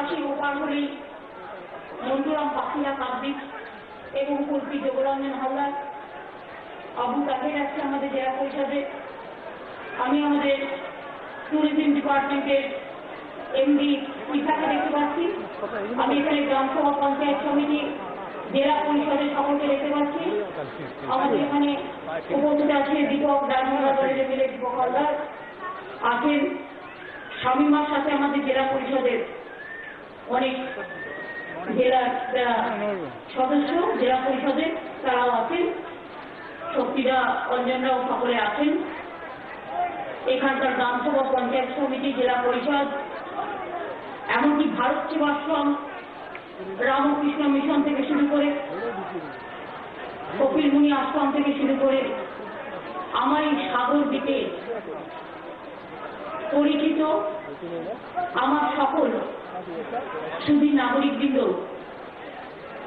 পাশে ওপার হলেই মন্টুরাম পাখিরা কাব্যিক এবং কল্পী যোগরঞ্জন হাওলার, আবু তাহের আছে আমাদের জেলা পরিষদে। আমি আমাদের ট্যুরিজম ডিপার্টমেন্টের এমডি ইসাকে দেখতে পাচ্ছি। আমি এখানে গ্রামসভা পঞ্চায়েত সমিতি জেলা পরিষদের সকলকে দেখতে পাচ্ছি। আমাদের এখানে উপস্থিত আছে দীপক ডায়মন্ডের এমএলএ দীপক হালদার আছেন। শামীমার সাথে আমাদের জেলা পরিষদের অনেক জেলার সদস্য জেলা পরিষদের তারাও আছেন। শক্তিরা অঞ্জনরাও সকলে আছেন। এখানকার গ্রামসভা পঞ্চায়েত সমিতি জেলা পরিষদ এমনকি ভারত সেবাশ্রম রামকৃষ্ণ মিশন থেকে শুরু করে কপিলমুনি আশ্রম থেকে শুরু করে আমার এই সাগর দ্বীপে পরিচিত আমার সকল সুধী নাগরিকবৃন্দ,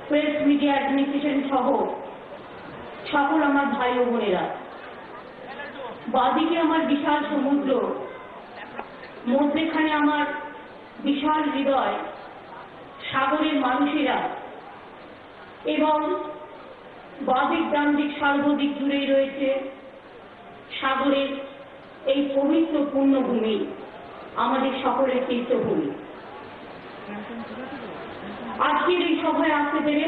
প্রেস মিডিয়া অ্যাডমিনিস্ট্রেশন সহ সকল আমার ভাই ও বোনেরা, বাদিকে আমার বিশাল সমুদ্র, মধ্যেখানে আমার বিশাল হৃদয়, সাগরের মানুষেরা এবং বাদিক ডানদিক সার্বদিক জুড়েই রয়েছে সাগরের এই পবিত্র পুণ্যভূমি, আমাদের সকলের তীর্থভূমি। আজকের এই সভায় আসতে পেরে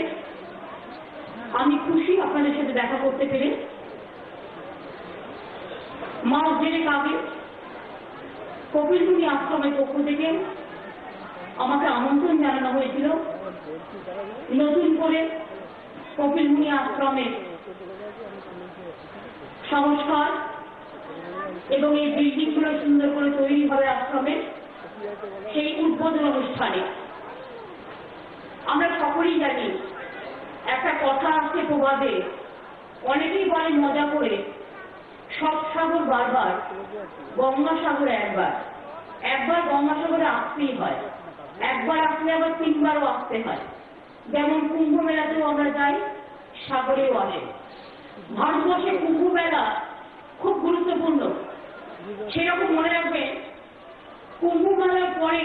আমি খুশি আপনাদের সাথে দেখা করতে পেরে। মাস দেড়েক আগে কপিলমুনি আশ্রমের পক্ষ থেকে আমাকে আমন্ত্রণ জানানো হয়েছিল নতুন করে কপিলমুনি আশ্রমের সংস্কার এবং এই বিল্ডিংগুলো সুন্দর করে তৈরি হবে আশ্রমের সেই উদ্বোধন অনুষ্ঠানে। আমরা সকলেই জানি একটা কথা আছে প্রবাদে, অনেকেই বলেন মজা করে, সব সাগর বারবার, গঙ্গাসাগরে একবার, একবার গঙ্গাসাগরে আসতেই হয়, একবার আসলে আবার তিনবারও আসতে হয়। যেমন কুম্ভ মেলাতেও আমরা যাই, সাগরেও আসে। ভারতবর্ষে কুম্ভ মেলা খুব গুরুত্বপূর্ণ। সেরকম মনে রাখবেন, কুম্ভ মেলার পরে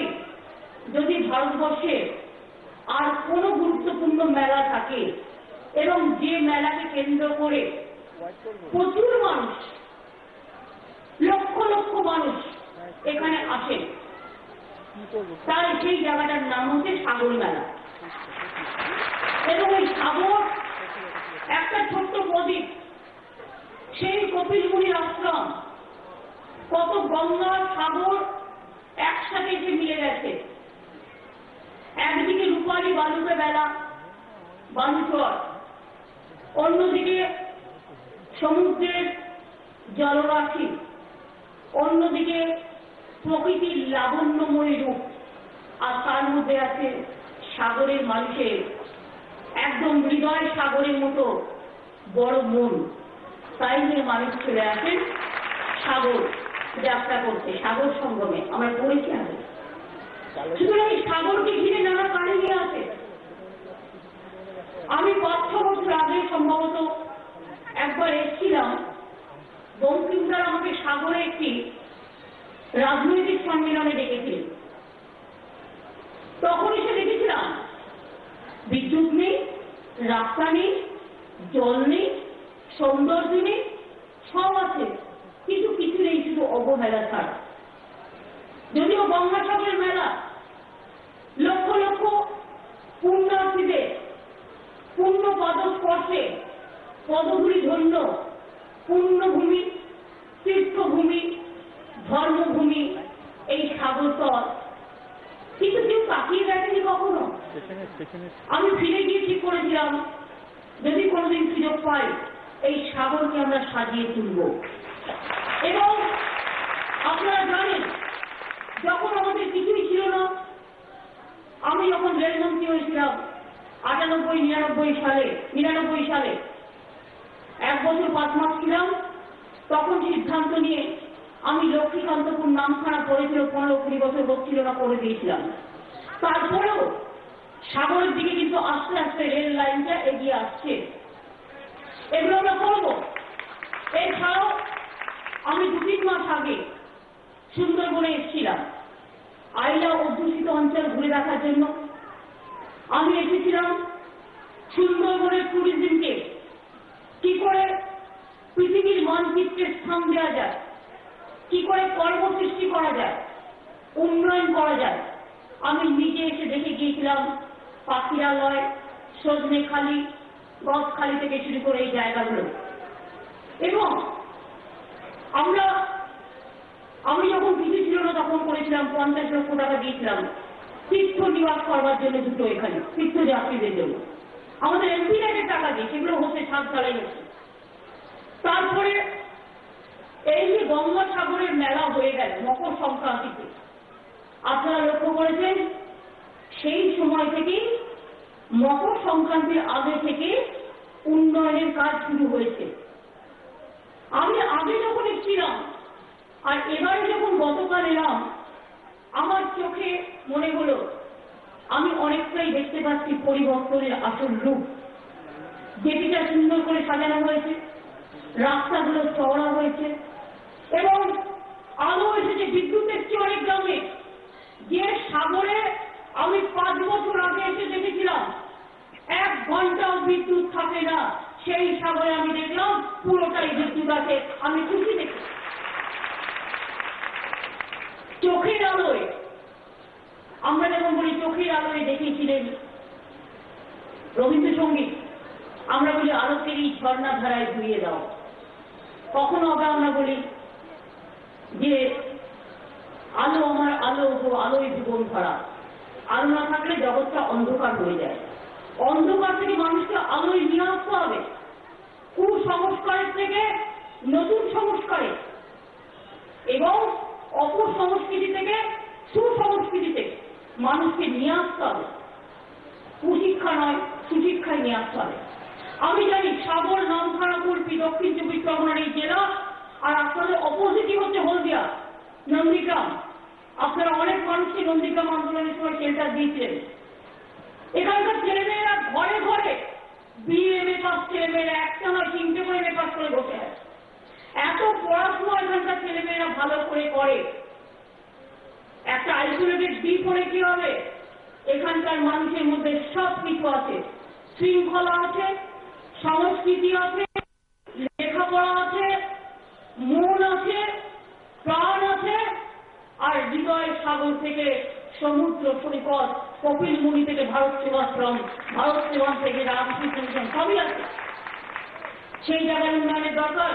যদি ভারতবর্ষে আর কোনো গুরুত্বপূর্ণ মেলা থাকে এবং যে মেলাকে কেন্দ্র করে প্রচুর মানুষ, লক্ষ লক্ষ মানুষ এখানে আসেন, তাই সেই জায়গাটার নাম হচ্ছে সাগর মেলা। এবং ওই সাগর একটা ছোট্ট প্রদীপ, সেই কপিলমুনি আশ্রম, কত গঙ্গা সাগর একসাথে এসে মিলে গেছে। একদিকে রূপালী বালুতে বেলা, বালুচর, অন্যদিকে সমুদ্রের জলরাশি, অন্যদিকে প্রকৃতির লাবণ্যময় রূপ, আর তার মধ্যে আছে সাগরের মানুষের একদম হৃদয় সাগরের মতো বড় মন। তাই নিয়ে মানুষ চলে আসেন সাগর যাত্রা করতে, সাগর সঙ্গমে। আমরা পড়েছি আগে। সুতরাং এই সাগরকে ঘিরে নানা কাহিনী আছে। আমি 5-6 বছর আগে সম্ভবত একবার এসেছিলাম, বঙ্কিমদার আমাকে সাগরে একটি রাজনৈতিক সম্মেলনে ডেকেছিলেন। তখন এসে দেখেছিলাম বিদ্যুৎ নেই, রাস্তা নেই, জল নেই, সৌন্দর্য নেই, সব আছে, কিন্তু কিছু নেই, শুধু অবহেলা ছাড়া। যদিও গঙ্গাসাগরের মেলা লক্ষ লক্ষ পুণ্যার্থীদের পুণ্য পদস্পর্শে পদধূলি ধন্য পুণ্যভূমি, তীর্থভূমি, ধর্মভূমি, এই সাগরতল, কিন্তু কেউ তাকিয়ে দেখেনি কখনো। আমি ফিরে গিয়ে ঠিক করেছিলাম, যদি কোনোদিন সুযোগ পাই, এই সাগরকে আমরা সাজিয়ে তুলব। এবং আপনারা জানেন, যখন আমাদের কিছুই ছিল না, আমি যখন রেলমন্ত্রী হয়েছিলাম 99 সালে 1 বছর 5 মাস ছিলাম, তখন সিদ্ধান্ত নিয়ে আমি লক্ষ্মীকান্তপুর নামখানা পড়েছিল, 15-20 বছর হচ্ছিল না, করে দিয়েছিলাম। তারপরেও সাগরের দিকে কিন্তু আস্তে আস্তে রেল লাইনটা এগিয়ে আসছে। এগুলো আমরা করব। এছাড়াও আমি 2-3 মাস আগে সুন্দরবনে এসেছিলাম, আইলা অধ্যুষিত অঞ্চল ঘুরে দেখার জন্য। আমি এসেছিলাম সুন্দরবনের ট্যুরিজমকে কি করে পৃথিবীর মানচিত্রে স্থান দেওয়া যায়, কি করে কর্ম সৃষ্টি করা যায়, উন্নয়ন করা যায়। আমি নিজে এসে দেখে গিয়েছিলাম পাখিরালয়, সজনেখালি, গদখালি থেকে শুরু করে এই জায়গাগুলো। এবং আমি যখন কিছু ছিল না তখন করেছিলাম 50 লক্ষ টাকা দিয়েছিলাম তীর্থ নিবাস করবার জন্য, দুটো এখানে তীর্থযাত্রীদের জন্য। আমাদের এমপিআইয়ের টাকা দিয়ে সেগুলো হচ্ছে 7 সালেই হচ্ছে। তারপরে এই যে গঙ্গাসাগরের মেলা হয়ে গেল মকর সংক্রান্তিতে, আপনারা লক্ষ্য করেছেন সেই সময় থেকে মকর সংক্রান্তির আগে থেকে উন্নয়নের কাজ শুরু হয়েছে। আমি আগে যখন এসেছিলাম আর এবারে যখন গতকাল এলাম, আমার চোখে মনে হলো আমি অনেকটাই দেখতে পাচ্ছি পরিবর্তনের আসল রূপ। যেটিটা সুন্দর করে সাজানো হয়েছে, রাস্তাগুলো চওড়া হয়েছে এবং আলো এসেছে। বিদ্যুৎ এসছে অনেক গ্রামে। যে সাগরে আমি 5 বছর আগে এসে দেখেছিলাম 1 ঘন্টাও বিদ্যুৎ থাকে না, সেই সাগরে আমি দেখলাম পুরোটাই বিদ্যুৎ আছে। আমি খুশি দেখি। চোখের আলোয়, আমরা যেমন বলি চোখের আলোয় দেখিয়েছিলেন রবীন্দ্রসঙ্গীত, আমরা বলি আলোকের এই ঝর্ণা ধারায় ধুইয়ে দাও। কখনো আবার আমরা বলি যে আলো আমার আলো, আলোয় জীবন ভরা। আলো না থাকলে জগৎটা অন্ধকার হয়ে যায়। অন্ধকার থেকে মানুষকে আলোয় নিয়ে আসতে হবে, কুসংস্কারের থেকে নতুন সংস্কারে এবং অপসংস্কৃতি থেকে সুসংস্কৃতিতে মানুষকে নিয়ে আসতে হবে। কুশিক্ষা নয়, সুশিক্ষায় নিয়ে আসতে হবে। আমি জানি সাগর, নামখানা, কুলপি দক্ষিণ 24 পরগনার এই জেলা, আর আপনাদের অপোজিটই হচ্ছে হলদিয়া, নন্দীগ্রাম। আপনারা অনেক মানুষকে নন্দীগ্রাম আন্দোলনের সময় শেল্টার দিয়েছিলেন। এখানকার ছেলেমেয়েরা ঘরে ঘরে BA পাস ছেলেমেয়েরা একটা নয় 3টে করে MA পাস করে বসে আছে। এত পড়াশোনা এখানকার ছেলেমেয়েরা ভালো করে করে। একটা আইসোলেটেড দ্বীপ হলে কি হবে? এখানকার মানুষের মধ্যে সব কিছু আছে, শৃঙ্খলা আছে, সংস্কৃতি আছে, লেখাপড়া আছে, মন আছে, প্রাণ আছে, আর হৃদয় সাগর থেকে সমুদ্র সৈকত, কপিল মুনি থেকে ভারত সেবাশ্রম, ভারত সেবাশ্রম থেকে রামকৃষ্ণ মিশন সবই আছে। সেই জায়গায় উন্নয়নের দরকার।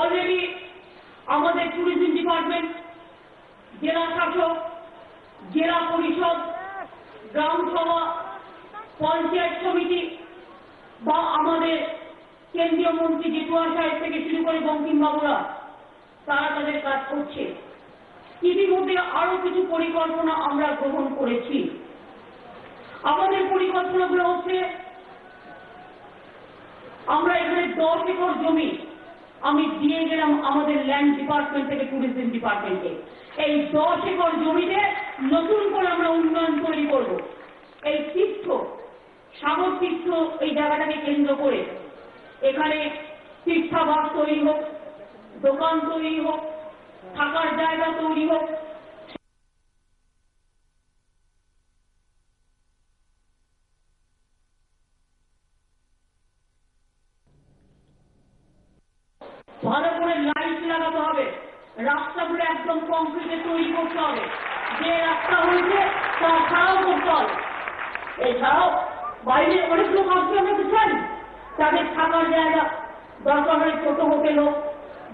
অলরেডি আমাদের ট্যুরিজম ডিপার্টমেন্ট, জেলা শাসক, জেলা পরিষদ, গ্রাম সভা, পঞ্চায়েত সমিতি বা আমাদের কেন্দ্রীয় মন্ত্রী জেঠুয়া সাহেব থেকে শুরু করে বঙ্কিমবাবুরা, তারা তাদের কাজ করছে। ইতিমধ্যে আরো কিছু পরিকল্পনা আমরা গ্রহণ করেছি। আমাদের পরিকল্পনাগুলো হচ্ছে, আমরা এখানে 10 একর জমি আমি দিয়ে গেলাম আমাদের ল্যান্ড ডিপার্টমেন্ট থেকে ট্যুরিজম ডিপার্টমেন্টে। এই 10 একর জমিতে নতুন করে আমরা উন্নয়ন তৈরি করব। এই তীর্থ, সাগর তীর্থ এই জায়গাটাকে কেন্দ্র করে এখানে তীর্থাবাস তৈরি হোক, দোকান তৈরি হোক, থাকার জায়গা তৈরি হোক। ভালো করে লাইট লাগাতে হবে, রাস্তাগুলো একদম কংক্রিটে তৈরি করতে হবে। যে রাস্তা হয়েছে তা ছাড়াও করতে হবে। এছাড়াও বাইরে অনেক লোক আসবে, আমরা বুঝছেন, তাদের থাকার জায়গা দরকার হলে ছোট হোটেল হোক,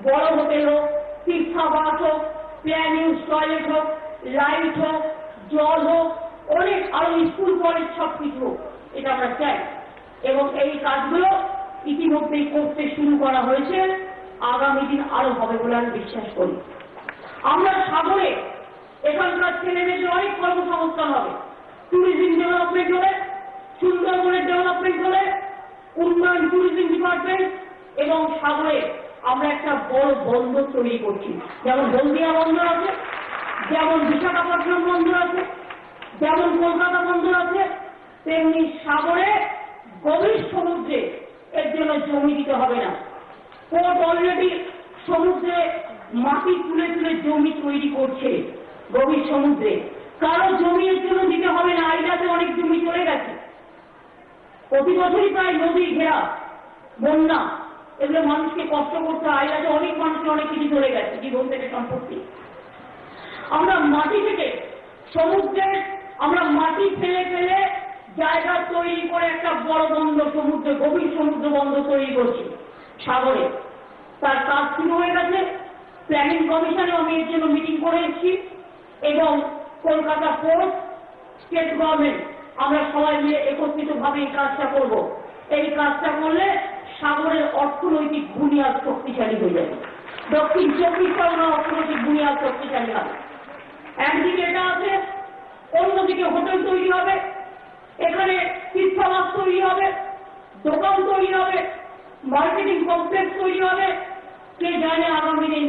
বড় হোটেল হোক, তীর্থাবাস হোক, প্ল্যান ইউজ টয়লেট হোক, লাইট হোক, জল হোক, অনেক আরো স্কুল কলেজ সব কিছু হোক, এটা আমরা চাই। এবং এই কাজগুলো ইতিমধ্যেই করতে শুরু করা হয়েছে, আগামী দিন আরো হবে বলে আমি বিশ্বাস করি। আমরা সাগরে এখানকার ছেলেমেয়েদের অনেক কর্মসংস্থান হবে। ট্যুরিজম ডেভেলপমেন্ট হলে, সুন্দরবনের ডেভেলপমেন্ট হলে, উন্নয়ন ট্যুরিজম ডিপার্টমেন্ট এবং সাগরে আমরা একটা বড় বন্দর তৈরি করছি। যেমন হলদিয়া বন্দর আছে, যেমন বিশাখাপট্টনম বন্দর আছে, যেমন কলকাতা বন্দর আছে, তেমনি সাগরে গভীর সমুদ্রে এর জন্য জমি দিতে হবে না। পোর্ট অলরেডি সমুদ্রে মাটি তুলে তুলে জমি তৈরি করছে গভীর সমুদ্রে। কারো জমি প্রতি বছরই প্রায় নদী ঘেরা, বন্যা, এগুলো মানুষকে কষ্ট করতে হয়। আইলাতে অনেক মানুষের অনেক কিছু চলে গেছে, জীবন থেকে, সম্পত্তি। আমরা মাটি থেকে সমুদ্রের, আমরা মাটি ফেলে ফেলে জায়গা তৈরি করে একটা বড় বন্দর, সমুদ্রে গভীর সমুদ্র বন্দর তৈরি করছি সাগরে। তার কাজ শুরু হয়ে গেছে। প্ল্যানিং কমিশনে আমি এর জন্য মিটিং করে এসেছি এবং কলকাতা পোর্ট, স্টেট গভর্নমেন্ট, আমরা সবাই মিলে একত্রিতভাবে এই কাজটা করব। এই কাজটা করলে সাগরের অর্থনৈতিক বুনিয়াদ শক্তিশালী হয়ে যাবে, দক্ষিণ 24 পরগনার অর্থনৈতিক বুনিয়াদ শক্তিশালী হবে। একদিকে এটা আছে, অন্যদিকে হোটেল তৈরি হবে, এখানে তীর্থাবাস তৈরি হবে, দোকান তৈরি হবে, মার্কেটিং কমপ্লেক্স তৈরি হবে। কে জানে আগামী দিন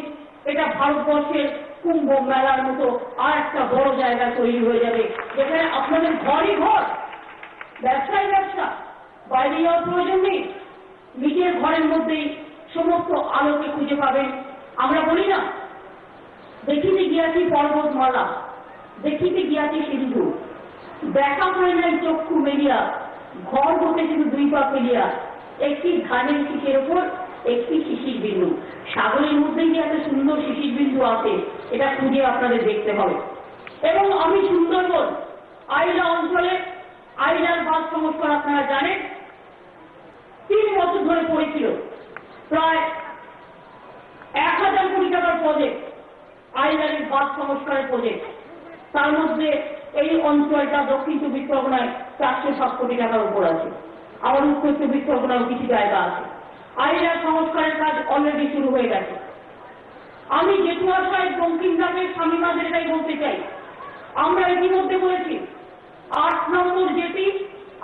এটা ভারতবর্ষের কুম্ভ মেলার মতো আর একটা বড় জায়গা তৈরি হয়ে যাবে, যেখানে আপনাদের ঘরই ঘর, ব্যবসায় ব্যবসা, বাইরে যাওয়ার প্রয়োজন নেই, নিজের ঘরের মধ্যেই সমস্ত আলোকে খুঁজে পাবেন। আমরা বলি না, দেখিতে গিয়াছি পর্বতমালা, দেখিতে গিয়াছি সিন্ধু, দেখা করে নাই চক্ষু মেলিয়া, ঘর হতে শুধু 2 পা ফেলিয়া, একটি ধানের শীষের উপর একটি শিশির বিন্দু। সাগরের মধ্যে যে একটা সুন্দর শিশির বিন্দু আছে, এটা খুঁজে আপনাদের দেখতে হবে। এবং আমি সুন্দরবন আইলা অঞ্চলে, আইলার বাঁধ সংস্কার আপনারা জানেন 3 বছর ধরে পড়েছিল, প্রায় 1000 কোটি টাকার প্রজেক্ট, আইলারের বাঁধ সংস্কারের প্রজেক্ট। তার মধ্যে এই অঞ্চলটা দক্ষিণ 24 পরগনায় 407 কোটি টাকার উপর আছে, আবার উত্তর 24 পরগনায় কিছু জায়গা আছে। আইলার সংস্কারের কাজ অলরেডি শুরু হয়ে গেছে। আমি জেঠুয়া সাহেব বঙ্কিমদাসের স্বামীমাদের এটাই বলতে চাই, আমরা ইতিমধ্যে বলেছি 8 নম্বর জেটি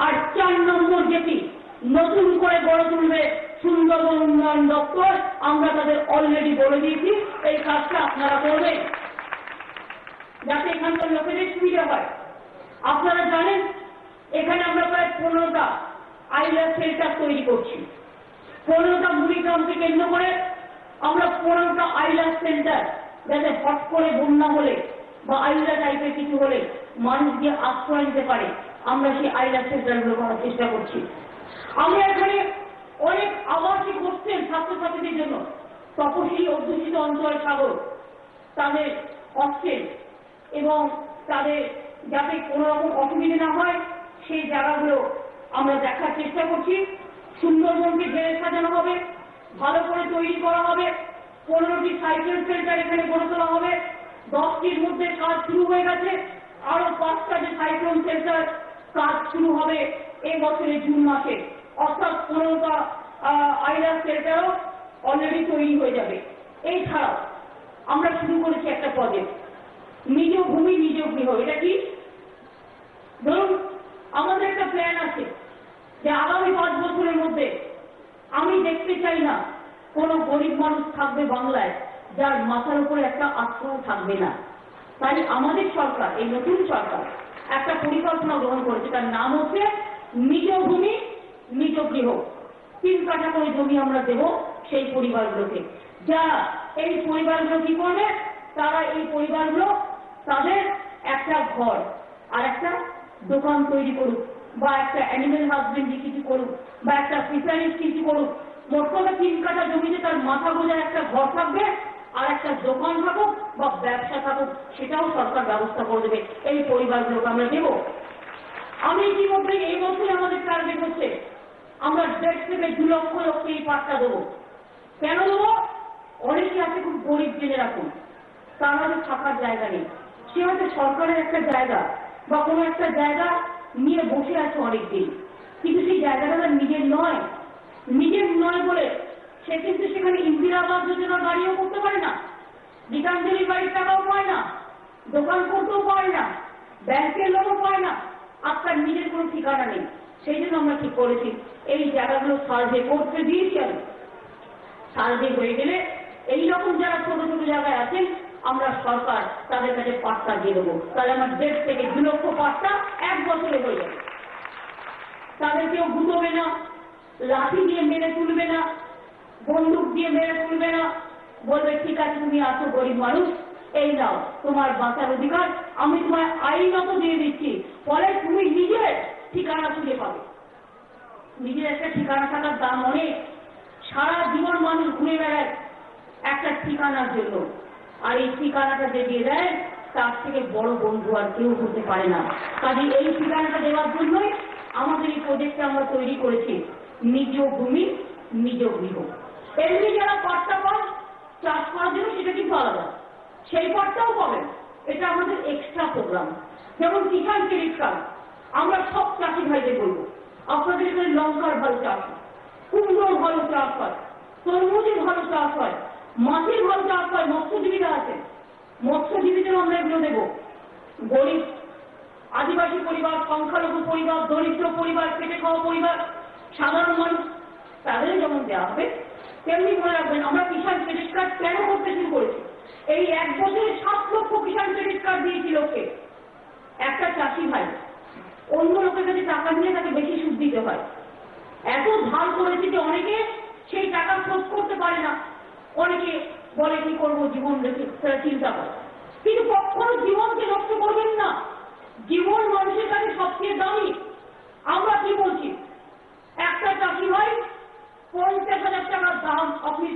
আর 4 নম্বর জেটি নতুন করে গড়ে তুলবে সুন্দরবন উন্নয়ন দপ্তর। আমরা তাদের অলরেডি বলে দিয়েছি এই কাজটা আপনারা করবেন, যাতে এখানকার লোকেদের সুবিধা হয়। আপনারা জানেন এখানে আমরা প্রায় 15টা আইলার শেল্টার তৈরি করছি। 15টা মুড়িগ্রামকে কেন্দ্র করে আমরা 15টা আইলার সেন্টার, যাতে হট করে বন্যা হলে বা আইলা টাইপের কিছু হলে মানুষ গিয়ে আশ্রয় নিতে পারে, আমরা সেই আইলার সেন্টারগুলো করার চেষ্টা করছি। আমরা এখানে অনেক আবাসিক হোস্টেল ছাত্রছাত্রীদের জন্য, তপশিলি অধ্যুষিত অঞ্চল সাগর, তাদের হোস্টেল এবং তাদের যাতে কোনো রকম অসুবিধা না হয় সেই জায়গাগুলো আমরা দেখার চেষ্টা করছি। সুন্দরবনকে ঘেরে সাজানো হবে, ভালো করে তৈরি করা হবে। 15টি সাইকেল সেন্টার এখানে গড়ে তোলা হবে। 10টির মধ্যে কাজ শুরু হয়ে গেছে, আরো 5টা যে সাইক্লোন সেন্টার কাজ শুরু হবে এই বছরের জুন মাসে, অর্থাৎ 15টা আইলার সেন্টারও অলরেডি তৈরি হয়ে যাবে। এছাড়াও আমরা শুরু করেছি একটা প্রজেক্ট, নিজ ভূমি নিজ গৃহ। এটা কি? ধরুন আমাদের একটা প্ল্যান আছে যে আগামী 5 বছরের মধ্যে আমি দেখতে চাই না কোনো গরিব মানুষ থাকবে বাংলায় যার মাথার উপরে একটা আশ্রয় থাকবে না। তাই আমাদের সরকার, এই নতুন সরকার একটা পরিকল্পনা গ্রহণ করেছে, তার নাম হচ্ছে নিজ ভূমি নিজ গৃহ। 3 কাঠা করে জমি আমরা দেব সেই পরিবারগুলোকে। যারা এই পরিবারগুলো কি করবে, তারা এই পরিবারগুলো তাদের একটা ঘর আর একটা দোকান তৈরি করুক, বা একটা অ্যানিমেল হাজবেন্ডারি কিছু করুক, বা একটা ফিশারিজ কিছু করুক। মোট কথা 3 কাঠা জমিতে তার মাথা গোঁজার একটা ঘর থাকবে, আর একটা দোকান থাকুক বা ব্যবসা থাকুক, সেটাও সরকার ব্যবস্থা করে দেবে। এই পরিবারগুলোকে আমরা দেব। আমি ইতিমধ্যে এই বছর আমাদের টার্গেট হচ্ছে আমরা 1.5 থেকে 2 লক্ষ লোককে এই পাট্টা দেবো। কেন দেবো? অনেকে আছে খুব গরিব, জেনে রাখুন, তার হয়তো থাকার জায়গা নেই, সে হয়তো সরকারের একটা জায়গা বা কোনো একটা জায়গা নিয়ে বসে আছে অনেকদিন, কিন্তু সেই জায়গাটা তার নিজের নয়। নিজের নয় বলে সে কিন্তু সেখানে ইন্দিরা আবাস যোজনা বাড়িও করতে পারে না, গীতাঞ্জলি বাড়ির টাকাও পায় না, দোকান করতেও পারে না, ব্যাংকের লোনও পায় না, আর তার নিজের কোনো ঠিকানা নেই। সেই জন্য আমরা ঠিক করেছি এই জায়গাগুলো সার্ভে করতে দিয়েছি। আমি সার্ভে হয়ে গেলে এইরকম যারা ছোট ছোট জায়গায় আছেন, আমরা সরকার তাদের কাছে পাট্টা দিয়ে দেবো। তাহলে আমার 1.5 থেকে 2 লক্ষ পাট্টা 1 বছরে হয়ে যাবে। তাদের কেউ গুঁতবে না, লাঠি দিয়ে মেরে তুলবে না, বন্দুক দিয়ে মেরে তুলবে না, বলবে ঠিক আছে তুমি আছো গরিব মানুষ, এই নাও তোমার বাঁচার অধিকার, আমি তোমায় আইনত দিয়ে দিচ্ছি, ফলে তুমি নিজের ঠিকানা খুঁজে পাবে। নিজের একটা ঠিকানা থাকার দাম অনেক। সারা জীবন মানুষ ঘুরে বেড়ায় একটা ঠিকানার জন্য, আর এই ঠিকানাটা যে দিয়ে দেয় তার থেকে বড় বন্ধু আর কেউ হতে পারে না। কাজে এই ঠিকানাটা দেওয়ার জন্যই আমাদের এই প্রজেক্টটা আমরা তৈরি করেছি, নিজ ভূমি নিজ গৃহ। এমনি যারা পাট্টা পান চাষ করার জন্য সেটা কিন্তু আলাদা, সেই পাটটাও পাবেন, এটা আমাদের এক্সট্রা প্রোগ্রাম। যেমন কিষাণ ক্রেডিট কার্ড, আমরা সব চাষি ভাইদের বলবো, আপনাদের এখানে লঙ্কার ভালো চাষ হয়, কুমড়োর ভালো চাষ হয়, তরমুজের ভালো চাষ হয়, মাছের ভালো চাষ হয়, মৎস্যজীবীরা আছে, মৎস্যজীবীদের আমরা এগুলো দেবো। গরিব আদিবাসী পরিবার, সংখ্যালঘু পরিবার, দরিদ্র পরিবার, খেটে খাওয়া পরিবার, সাধারণ মানুষ, তাদের যেমন দেওয়া হবে তেমনি মনে রাখবেন আমরা কিষাণ ক্রেডিট কার্ড কেন করতে শুরু করেছি। এই 1 বছরে 7 লক্ষ কিষাণ ক্রেডিট কার্ড দিয়েছি লোককে। একটা চাষি ভাই অন্য লোকের কাছে টাকা নিয়ে তাকে বেশি সুদ দিতে হয়, এত ধার করেছে যে অনেকে সেই টাকা শোধ করতে পারে না, অনেকে বলে কি করবো জীবন রেখে, তারা চিন্তা করে। কিন্তু কখনো জীবনকে নষ্ট করবেন না, জীবন মানুষের কাছে সবচেয়ে দামি। আমরা কি বলছি, একটা চাষি ভাই 50,000 টাকার দাম আপনি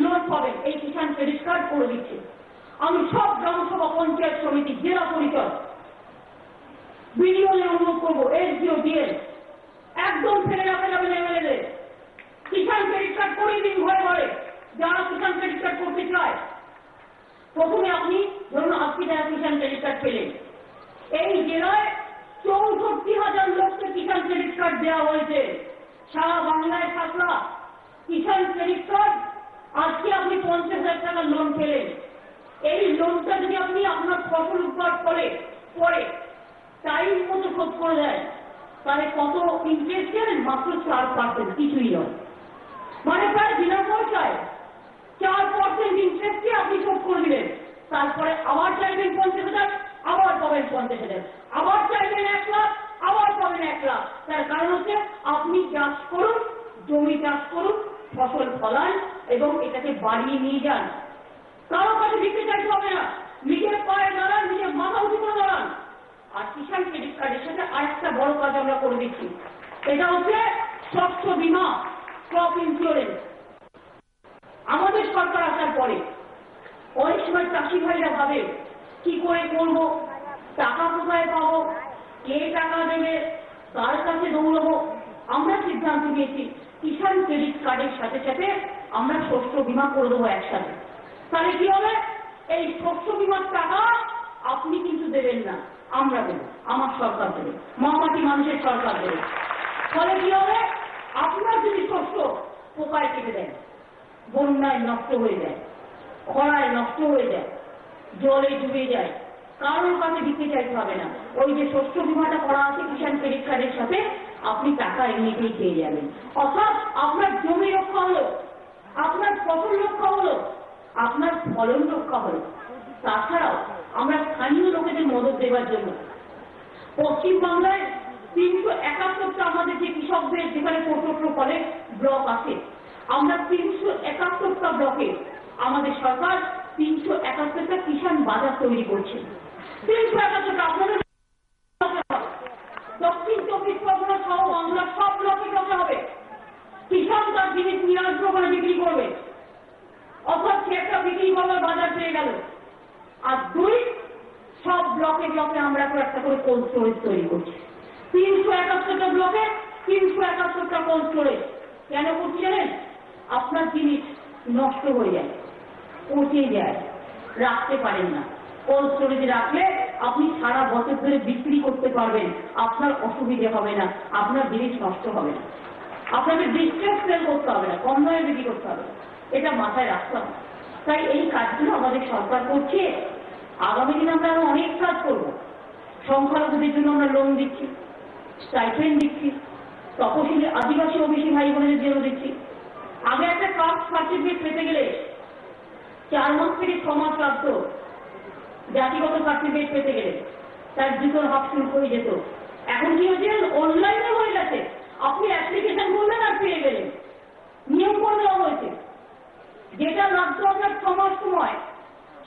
লোন পাবেন, এই কিষাণ ক্রেডিট কার্ড করে দিচ্ছে। আমি সব গ্রামসভা, পঞ্চায়েত সমিতি, জেলা পরিষদ, বিডিওদের অনুরোধ করবো, এসডিও, ডিএল একদম ফেলে রাখা যাবে না এমএলএদের। কিষাণ ক্রেডিট কার্ড করে দিন ঘরে ঘরে, যারা কিষাণ ক্রেডিট কার্ড করতে চায়। প্রথমে আপনি ধরুন আজকে যারা কিষাণ ক্রেডিট কার্ড পেলেন, এই জেলায় 64,000 লোককে কিষাণ ক্রেডিট কার্ড দেওয়া হয়েছে। সারা বাংলায় 7 লাখ কিষাণ ক্রেডিট কার্ড। আজকে আপনি 50,000 টাকার লোন পেলেন, এই লোনটা যদি আপনি আপনার ফসল উৎপাদন করে পরে টাইম মতো শোধ করে দেয়, তাহলে কত ইন্টারেস্ট দেন? মাত্র 4%, কিছুই নয়। মানে প্রায় বিনা পয়সায় 4% ইন্টারেস্টে আপনি শোধ করে দিলেন। তারপরে আবার চাইবেন 50,000, আবার পাবেন 50,000, আবার চাইবেন 1 লাখ, আবার পাবেন 1 লাখ। তার কারণ হচ্ছে আপনি চাষ করুন, জমি চাষ করুন, ফসল ফলান এবং এটাকে বাড়িয়ে নিয়ে যান। কারো কাছে দিতে চাইতে হবে না, নিজের পায়ে দাঁড়ান, নিজের মাথা উঁচু করে দাঁড়ান। আর কিষাণ ক্রেডিট কার্ডের সাথে আরেকটা বড় কাজ আমরা করে দিচ্ছি, এটা হচ্ছে শস্য বীমা, ক্রপ ইন্স্যুরেন্স। আমাদের সরকার আসার পরে অনেক সময় চাষি ভাইরা ভাবে কি করে করব, টাকা কোথায় পাবো, কে টাকা দেবে, কার কাছে দৌড়বো। আমরা সিদ্ধান্ত নিয়েছি কিষাণ ক্রেডিট কার্ডের সাথে সাথে আমরা শস্য বীমা করে দেবো একসাথে। তাহলে কি হবে, এই শস্য বীমার টাকা আপনি কিন্তু দেবেন না, আমরা দেব, আমার সরকার দেবে, মামাটি মানুষের সরকার দেবে। ফলে কি হবে, আপনার যদি শস্য পোকায় কেটে দেয়, বন্যায় নষ্ট হয়ে যায়, খরায় নষ্ট হয়ে যায়, জলে ডুবে যায়, কারোর কাছে দিতে চাইতে হবে না। ওই যে শস্য বীমাটা করা আছে কিষাণ ক্রেডিট কার্ডের সাথে, আপনি টাকা এমনিতেই পেয়ে যাবেন। অর্থাৎ আপনার জমি রক্ষা হলো, আপনার ফসল রক্ষা হলো, আপনার ফলন রক্ষা হলো। তাছাড়াও আমরা স্থানীয় লোকেদের মদত দেওয়ার জন্য পশ্চিমবাংলায় 371টা আমাদের যে কৃষকদের যেখানে পোর্ট্রো কলেজ ব্লক আছে, আমরা 371টা ব্লকে আমাদের সরকার 371টা কিষাণ বাজার তৈরি করছে। 371টা আপনাদের দক্ষিণ 24 পরগনা সহ বাংলার সব ব্লকে ব্লকে হবে। কিষাণ তার জিনিস নিয়ে আসবে, ওখানে বিক্রি করবে, অর্থাৎ সে একটা বিক্রি করবার বাজার পেয়ে গেল। আর 2, সব ব্লকে ব্লকে আমরা একটা করে কোল্ড স্টোরেজ তৈরি করছি। 371টা ব্লকে 371টা কোল্ড স্টোরেজ। কেন করছি জানেন? আপনার জিনিস নষ্ট হয়ে যায়, পচে যায়, রাখতে পারেন না, কোল্ড স্টোরেজে রাখলে আপনি সারা বছর ধরে বিক্রি করতে পারবেন, আপনার অসুবিধে হবে না, আপনার জিনিস নষ্ট হবে না, আপনাকে ডিস্ট্রেস সেল করতে হবে না, কম দামে বিক্রি করতে হবে, এটা মাথায় রাখতে হবে। তাই এই কাজগুলো আমাদের সরকার করছে। আগামী দিনে আমরা আরো অনেক কাজ করবো। সংখ্যালঘুদের জন্য আমরা লোন দিচ্ছি, স্টাইপেন্ড দিচ্ছি, তপশিলি আদিবাসী ওবিসি ভাই বোনদের জন্য দিচ্ছি। আগে একটা কাস্ট সার্টিফিকেট পেতে গেলে 4 মাস থেকে 6 মাস লাগতো, জাতিগত সার্টিফিকেট পেতে গেলে তার 2.5 শুল্ক হয়ে যেত। এখন কি হয়েছে, অনলাইনে হয়ে গেছে, আপনি অ্যাপ্লিকেশন করলেন আর পেয়ে গেলেন, নিয়ম করে দেওয়া হয়েছে। যেটা লাগতো আপনার 6 মাস সময়,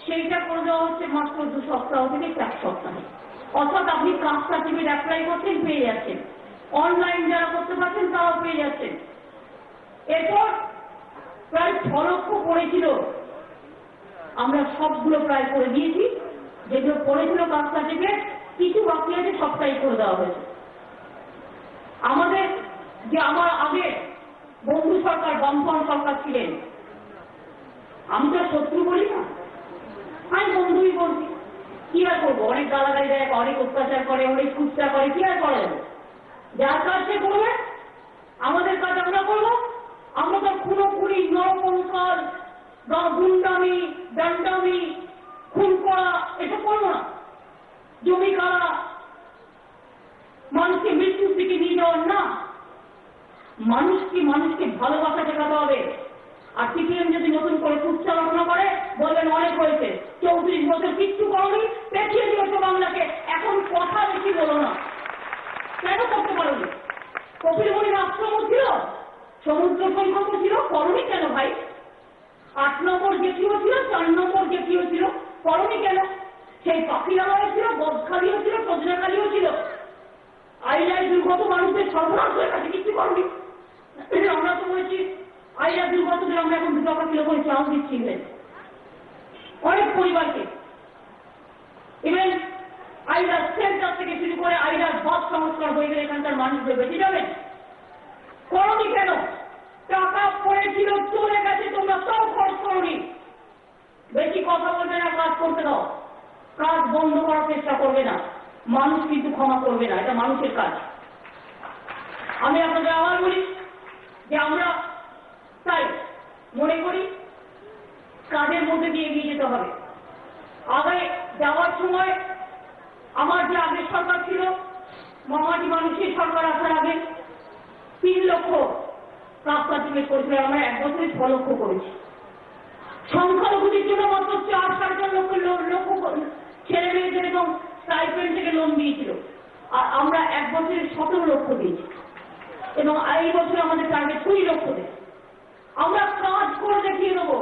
সেইটা করে দেওয়া হচ্ছে মাত্র 2 সপ্তাহ থেকে 4 সপ্তাহে। অর্থাৎ আপনি কাস্ট সার্টিফিকেট অ্যাপ্লাই করছেন, পেয়ে যাচ্ছেন। অনলাইন যারা করতে পারছেন তারাও পেয়ে যাচ্ছেন। এরপর প্রায় 6 লক্ষ পড়েছিল, আমরা সবগুলো প্রায় করে দিয়েছি। যেগুলো পড়েছিল কাস্ট সার্টিফিকেট কিছু বাকি আছে, সবটাই করে দেওয়া হয়েছে। আমাদের যে আমার আগে বন্ধু সরকার, বামফ্রন্ট সরকার ছিলেন, আমি তো শত্রু বলি না, আমি বন্ধুই বলছি। কি আর করবো, অনেক গালাগালি দেয়, অনেক অত্যাচার করে, অনেক কুচ্চা করে, কি আর করা যাবে? যার কাজ সে করবে, আমাদের কাজ আমরা করবো। আমরা তো খুনোখুনি, নরকঙ্কাল, গুন্ডামি, ডান্ডামি, খুন করা এসব করবো না। জমি কারা, মানুষকে মৃত্যুর দিকে নিয়ে যাওয়ার না। মানুষকে ভালোবাসা দেখাতে হবে। আর সিপিএম যদি নতুন করে কুচ্চারণা করে, বলবেন অনেক হয়েছে, 34 বছর কিচ্ছু করনি, পেছিয়ে দিয়েছে বাংলাকে, এখন কথা বেশি বলো না। কেন করতে পারোনি? কপিলমুনির আশ্রম ছিল, সমুদ্র সৈকত ছিল, করনি কেন ভাই? 8 নম্বর জেটিও ছিল, 4 নম্বর জেটিও ছিল, করনি কেন? সেই পাখিরালয় ছিল, বদখালিও ছিল, সজনাখালিও ছিল। আইলায় দুর্গত মানুষদের সর্বনাশ হয়ে গেছে, কিছু করনি। আমরা তো বলছি আইলা দুর্গতদের আমরা এখন 2 টাকা কিলো করে চাল দিচ্ছি। অনেক পরিবারকে ইভেন আইলার সেন্টার থেকে শুরু করে আইলার ভাত সংস্কার হয়ে গেলে এখানকার মানুষদের বেঁচে যাবেন। করনি কেন? টাকা পড়েছিল, চলে গেছে, তোমরা তাও খরচ করনি। বেশি কথা বলবে না, কাজ করতে দাও। কাজ বন্ধ করার চেষ্টা করবে না, মানুষ কিন্তু ক্ষমা করবে না, এটা মানুষের কাজ। আমি আপনাদের আবার বলি যে আমরা তাই মনে করি কাজের মধ্যে দিয়ে এগিয়ে যেতে হবে। আগে যাওয়ার সময় আমার যে আগের সরকার ছিল, মামাটি মানুষের সরকার আসার আগে 3 লক্ষ কাস্ট সার্টিফিকেট করেছিল, আমরা 1 বছরে 6 লক্ষ করেছি। সংখ্যালঘুদের জন্য মাত্র 4-4.5 লক্ষ ছেলে মেয়েদের এবং স্টাইপেন্ড থেকে লোন দিয়েছিল, আর আমরা 1 বছরে 17 লক্ষ দিয়েছি, এবং এই বছর আমাদের টার্গেট 20 লক্ষ দেয়। আমরা কাজ করে দেখিয়ে দেবো।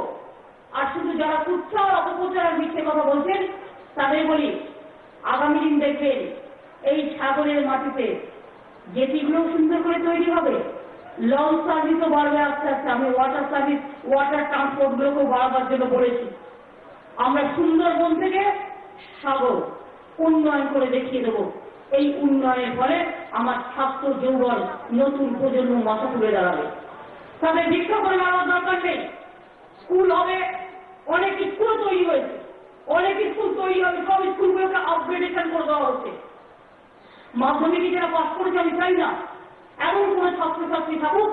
আর শুধু যারা কুচ্ছা আর অপপ্রচার আর মিথ্যে কথা বলছেন তাদের বলি, আগামী দিন দেখবেন এই সাগরের মাটিতে জেটিগুলো সুন্দর করে তৈরি হবে, লঞ্চ সার্ভিসও বাড়বে আস্তে আস্তে। আমি ওয়াটার সার্ভিস, ওয়াটার ট্রান্সপোর্ট গুলোকেও বাড়াবার জন্য বলেছি। আমরা সুন্দরবন থেকে সাগর উন্নয়ন করে দেখিয়ে দেবো। এই উন্নয়নের ফলে আমার ছাত্র যৌবন, নতুন প্রজন্ম মাথা তুলে দাঁড়াবে। তাদের দীক্ষা করে নেওয়ার দরকার নেই। স্কুল হবে, অনেক স্কুল তৈরি হয়েছে, অনেক স্কুল তৈরি হবে, সব স্কুলগুলোকে আপগ্রেডেশন করে দেওয়া হচ্ছে। মাধ্যমিকে যারা পাস করেছে আমি চাই না এমন কোনো ছাত্রছাত্রী থাকুক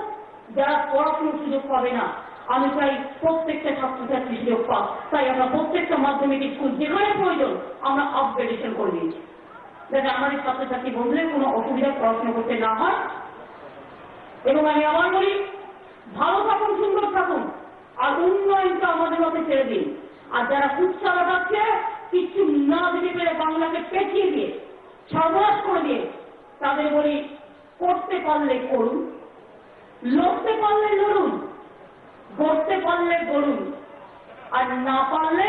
যারা পড়াশোনার সুযোগ পাবে না। আমি চাই প্রত্যেকটা ছাত্রছাত্রী সুযোগ পাক। তাই আমরা প্রত্যেকটা মাধ্যমিক স্কুল যেখানে প্রয়োজন আমরা আপগ্রেডেশন করে দিয়েছি, যাতে আমাদের ছাত্রছাত্রী বন্ধুদের কোনো অসুবিধা পড়াশোনা করতে না হয়। এবং আমি আবার বলি, ভালো থাকুন, সুন্দর থাকুন, আর উন্নয়নটা আমাদের মধ্যে ছেড়ে দিন। আর যারা কুৎসা লাগাচ্ছে, কিছু না দিতে পেরে বাংলাকে পেঁচিয়ে দিয়ে সর্বনাশ করে দিয়ে, তাদের বলি করতে পারলে করুন, লড়তে পারলে লড়ুন, গড়তে পারলে গড়ুন, আর না পারলে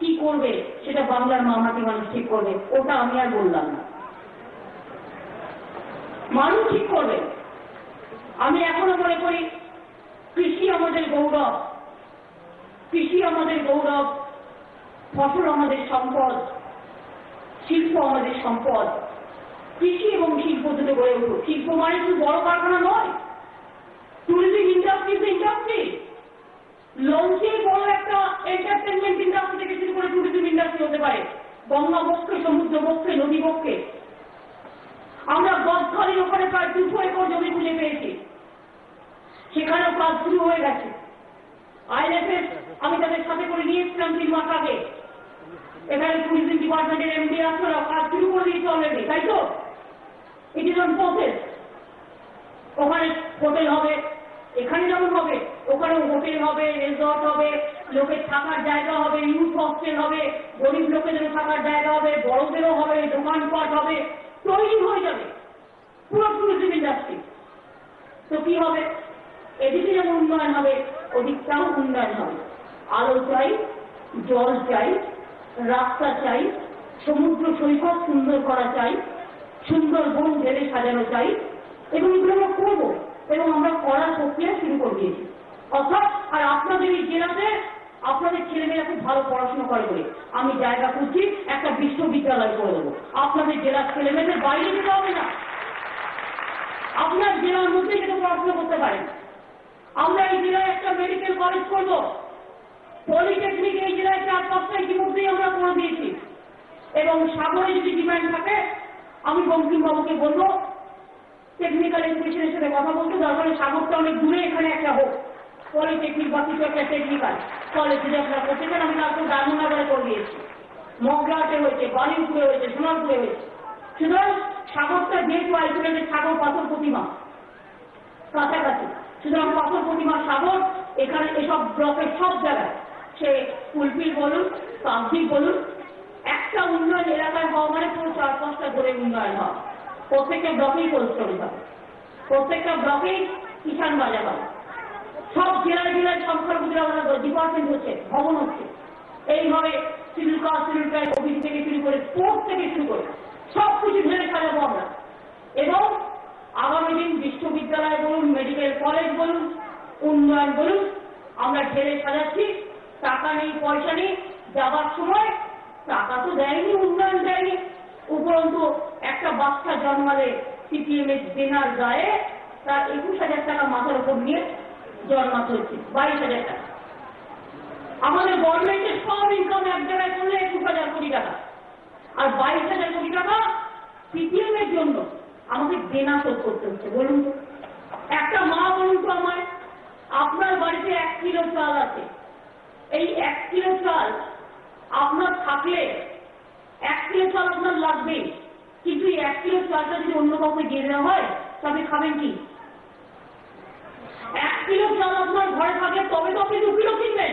কি করবে সেটা বাংলার মামাটি মানুষ ঠিক করবে। ওটা আমি আর বললাম না, মানুষ ঠিক করবে। আমি এখনো মনে করি কৃষি আমাদের গৌরব, কৃষি আমাদের গৌরব, ফসল আমাদের সম্পদ, শিল্প আমাদের সম্পদ। কৃষি এবং শিল্প দুটো গড়ে উঠুক। শিল্প মানে শুধু বড় কারখানা নয়, ট্যুরিজম ইন্ডাস্ট্রি তো ইন্ডাস্ট্রি, লঞ্চে বড় একটা এন্টারটেনমেন্ট ইন্ডাস্ট্রি থেকে শুরু করে ট্যুরিজম ইন্ডাস্ট্রি হতে পারে, গঙ্গা বক্ষে, সমুদ্র বক্ষে, নদী বক্ষে। আমরা বদখালির ওখানে প্রায় 200 একর জমি খুঁজে পেয়েছি, সেখানেও কাজ শুরু হয়ে গেছে। আইএলএফএস আমি তাদের সাথে করে নিয়েছিলাম 3 মাস আগে। এখানে ট্যুরিজম ডিপার্টমেন্টের এমডি আসলে কাজ শুরু করে দিয়েছে অলরেডি, তাই তো? It is on process. ওখানে হোটেল হবে, এখানে যেমন হবে ওখানে হোটেল হবে, রিসর্ট হবে, লোকের থাকার জায়গা হবে, ইউথ হস্টেল হবে, গরিব লোকেদেরও থাকার জায়গা হবে, বড়দেরও হবে, দোকানপাট হবে, তৈরি হয়ে যাবে পুরো ট্যুরিজম ইন্ডাস্ট্রি। তো কি হবে? এদিকে যেমন উন্নয়ন হবে, ওদিকটাও উন্নয়ন হবে। আলো চাই, জল চাই, রাস্তা চাই, সমুদ্র সৈকত সুন্দর করা চাই, সুন্দর বন ঢেলে সাজানো চাই, এবং এগুলো আমরা করবো এবং আমরা করার প্রক্রিয়া শুরু করে দিয়েছি। অর্থাৎ আর আপনাদের এই জেলাতে আপনাদের ছেলেমেয়েরা খুব ভালো পড়াশোনা করে বলে আমি জায়গা খুঁজছি, একটা বিশ্ববিদ্যালয় করে দেবো। আপনাদের জেলার ছেলেমেয়েদের বাইরে যেতে হবে না, আপনার জেলার মধ্যে যেটা পড়াশোনা করতে পারেন। আমরা এই জেলায় একটা মেডিকেল কলেজ করবো, পলিটেকনিক এই জেলায় 4-5টা ইতিমধ্যেই আমরা করে দিয়েছি। এবং সাগরে যদি ডিমান্ড থাকে আমি বঙ্কিমবাবুকে বলবো টেকনিক্যাল এডুকেশনের সাথে কথা বলতে, দরকার সাগরটা অনেক দূরে এখানে একটা হোক পলিটেকনিক বা কিছু একটা টেকনিক্যাল কলেজ যদি আপনারা করতে চান। আমি তারপর দামনগরে করে দিয়েছি, মগরাতে হয়েছে, বালিপুরে হয়েছে, সোনারপুরে হয়েছে। সুতরাং সাগরটা যেহেতু আইসোলেটেড, সাগর পাথর প্রতিমা কাছাকাছি, সুতরাং পাথর প্রতিমা সাগর এখানে এসব ব্লকের সব জায়গায়, সে ফুলফিল বলুন, পাবলিক বলুন, একটা উন্নয়ন এলাকায় হওয়া মানে পুরো 4-5টা ধরে উন্নয়ন হয়। প্রত্যেকটা ব্লকেই কোল্ড স্টোরেজ হবে, প্রত্যেকটা ব্লকেই কিষাণ বাজার হবে, সব জেলায় জেলায় সংখ্যালঘুদের আমাদের ডিপার্টমেন্ট হচ্ছে, ভবন হচ্ছে। এইভাবে সিভিল কাজ, সিভিল ট্রাইব অফিস থেকে শুরু করে স্পোর্টস থেকে শুরু করে সব কিছু ঢেলে সাজাবো আমরা। এবং আগামী দিন বিশ্ববিদ্যালয় বলুন, মেডিকেল কলেজ বলুন, উন্নয়ন বলুন, আমরা ঢেলে সাজাচ্ছি। টাকা নেই, পয়সা নেই, যাবার সময় টাকা তো দেয়নি, উন্নয়ন দেয়নি, উপরন্তু একটা বাচ্চা জন্মালে সিপিএম এর বেনার গায়ে তার 21,000 টাকা মাথার উপর নিয়ে জন্মাতে হচ্ছে, 22,000 টাকা। আমাদের গভর্নমেন্টের সব ইনকাম এক জায়গায় করলে 21,000 কোটি টাকা, আর 22,000 কোটি টাকা সিপিএম এর জন্য আমাকে দেনা শোধ করতে হচ্ছে। বলুন তো, একটা মা বলুন তো আমায়, আপনার বাড়িতে 1 কিলো চাল আছে, এই 1 কিলো চাল আপনার থাকলে 1 কিলো চাল আপনার লাগবে, কিন্তু এই 1 কিলো চালটা যদি অন্য কাউকে দিয়ে দেওয়া হয় তবে খাবেন কি? 1 কিলো চাল আপনার ঘরে থাকলে তবে তো আপনি 2 কিলো কিনবেন,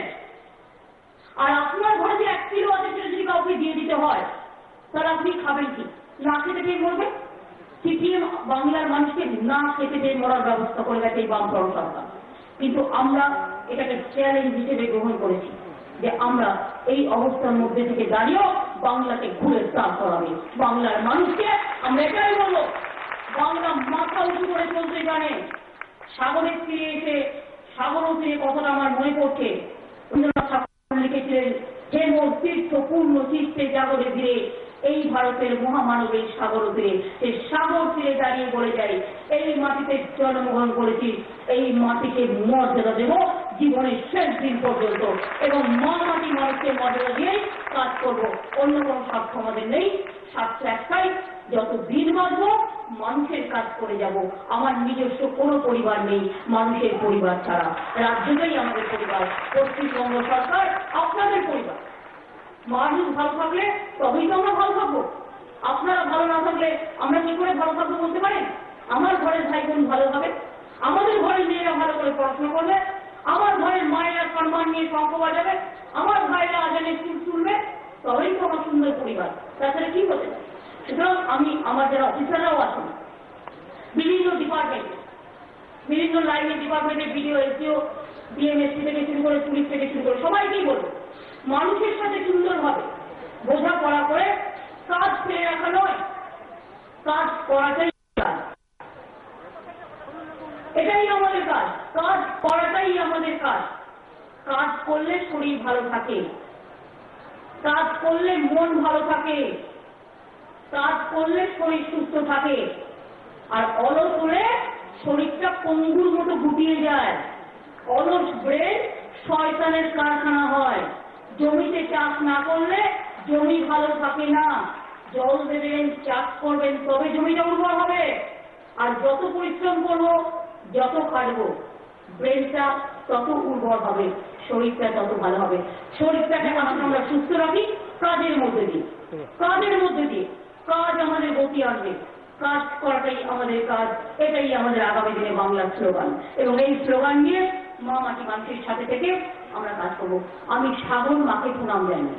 আর আপনার ঘরে যে 1 কিলো আছে সেটা যদি কাউকে দিয়ে দিতে হয় তাহলে আপনি খাবেন কি? না খেতে পেয়ে মরবেন। সিপিএম বাংলার মানুষকে না খেতে পেয়ে মরার ব্যবস্থা করে গেছে এই বামফ্রন্ট সরকার। কিন্তু আমরা এটাকে চ্যালেঞ্জ হিসেবে গ্রহণ করেছি যে আমরা এই অবস্থার মধ্যে থেকে দাঁড়িয়েও বাংলাকে ঘুরে দাঁড় করাবে। বাংলার মানুষকে আমরা এটাই বলবো, বাংলা মাথা উঁচু করে চলতে জানে। সাগরের তীরে এসে সাগর তীরে কথাটা আমার মনে পড়ছে, রবীন্দ্রনাথ ঠাকুর লিখেছিলেন, হে মোর তীর্থ পূর্ণ চিত্তে জাগরে ধীরে, এই ভারতের মহামানবের সাগর তীরে। সে সাগর তীরে দাঁড়িয়ে বলে যায়, এই মাটিতে জন্মগ্রহণ করেছি, এই মাটিকে মর্যাদা দেব জীবনের শেষ দিন পর্যন্ত, এবং মা মাটি মানুষকে মর্যাদা দিয়েই কাজ করবো। অন্য কোনো স্বার্থ আমাদের নেই, স্বার্থ একটাই, যত দিন বাঁচব মানুষের কাজ করে যাব। আমার নিজস্ব কোনো পরিবার নেই মানুষের পরিবার ছাড়া, রাজ্যটাই আমাদের পরিবার, পশ্চিমবঙ্গ সরকার আপনাদের পরিবার। মানুষ ভালো থাকলে তবেই তো আমরা ভালো থাকবো। আপনারা ভালো না থাকলে আমরা কি করে ভালো থাকবো বলতে পারেন? আমার ঘরের ভাই বোন ভালো হবে, আমাদের ঘরের মেয়েরা ভালো করে পড়াশোনা করবে, আমার ঘরের মায়েরা সম্মান নিয়ে শঙ্খ বাজাবে, আমার ভাইরা আজানে সুর তুলবে, তবেই তো আমার সুন্দর পরিবার। তাছাড়া কি হতে পারে? সুতরাং আমি আমার যারা অফিসাররাও আছেন বিভিন্ন ডিপার্টমেন্টে, বিভিন্ন লাইনের ডিপার্টমেন্টে, বিডিও, এসডিও, ডিএমএসপি থেকে শুরু করে পুলিশ থেকে শুরু করে সবাইকেই বলবো, মানুষের সাথে সুন্দরভাবে বোঝাপড়া করে কাজ ফেলে রাখা নয়, কাজ করাটাই কাজ, এটাই আমাদের কাজ, কাজ করাটাই আমাদের কাজ। কাজ করলে শরীর ভালো থাকে, কাজ করলে মন ভালো থাকে, কাজ করলে শরীর সুস্থ থাকে। আর অলস হলে শরীরটা পঙ্গুর মতো গুটিয়ে যায়। অলস ব্রেন শয়তানের কারখানা হয়। জমিতে চাষ না করলে জমি ভালো থাকে না। জল দেবেন, চাষ করবেন, তবে জমিটা উর্বর হবে। আর যত পরিশ্রম করবো, যত খাটবো, ব্রেনটা তত উর্বর হবে, শরীরটা তত ভালো হবে। শরীরটাকে আমরা সুস্থ রাখি কাজের মধ্যে দিয়ে, কাজের মধ্যে দিয়ে। কাজ আমাদের গতি আনবে, কাজ করাটাই আমাদের কাজ, এটাই আমাদের আগামী দিনে বাংলার স্লোগান। এবং এই স্লোগান নিয়ে মা মাটি মানুষের সাথে থেকে আমরা কাজ করবো। আমি সাগর মাকে প্রণাম জানাই।